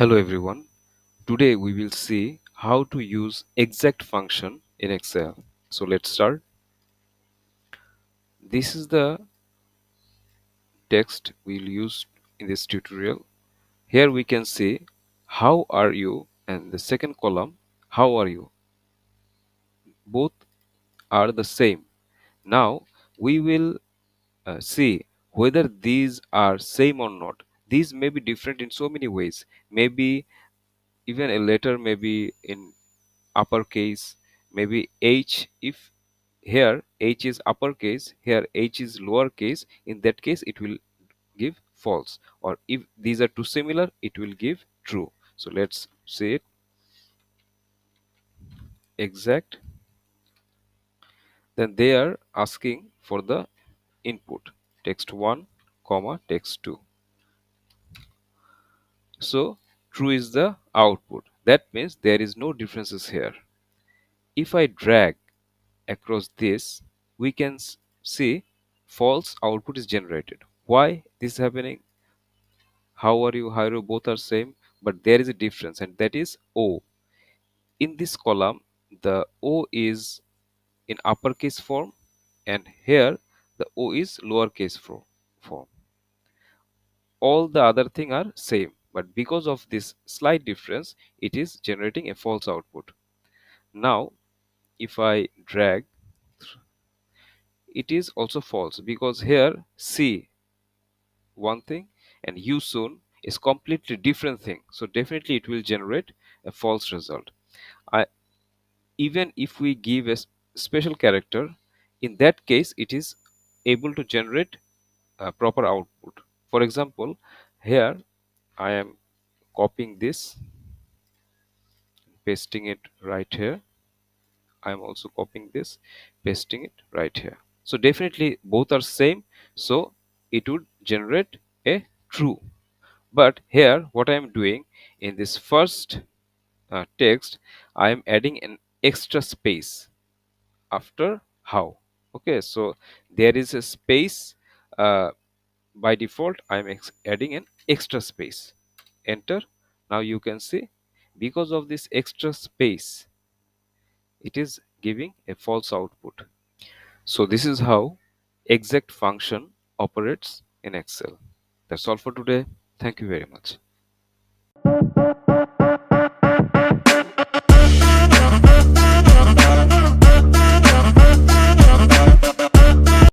Hello everyone. Today we will see how to use exact function in Excel. So let's start. This is the text we'll use in this tutorial. Here we can see how are you and the second column how are you. Both are the same. Now we will see whether these are same or not. These may be different in so many ways. Maybe even a letter may be in uppercase, maybe H. If here H is uppercase, here H is lowercase, in that case it will give false, or if these are too similar it will give true. So let's say it exact. Then they are asking for the input text 1 comma text 2. So true is the output. That means there is no differences here. If I drag across this, we can see false output is generated. Why this is happening? How are you, how are you, both are same, but there is a difference, and that is O. In this column, the O is in uppercase form, and here the O is lowercase form. All the other thing are same, but because of this slight difference, it is generating a false output. Now, if I drag, it is also false because here C one thing and U soon is completely different thing. So definitely it will generate a false result. I, even if we give a special character, in that case it is able to generate a proper output. For example, here I am copying this, pasting it right here. I am also copying this, pasting it right here. So definitely both are same, so it would generate a true. But here what I am doing in this first text, I am adding an extra space after how. Okay, so there is a space. uh, by default I am adding an extra space. Enter. Now you can see because of this extra space it is giving a false output. So this is how exact function operates in Excel. That's all for today. Thank you very much.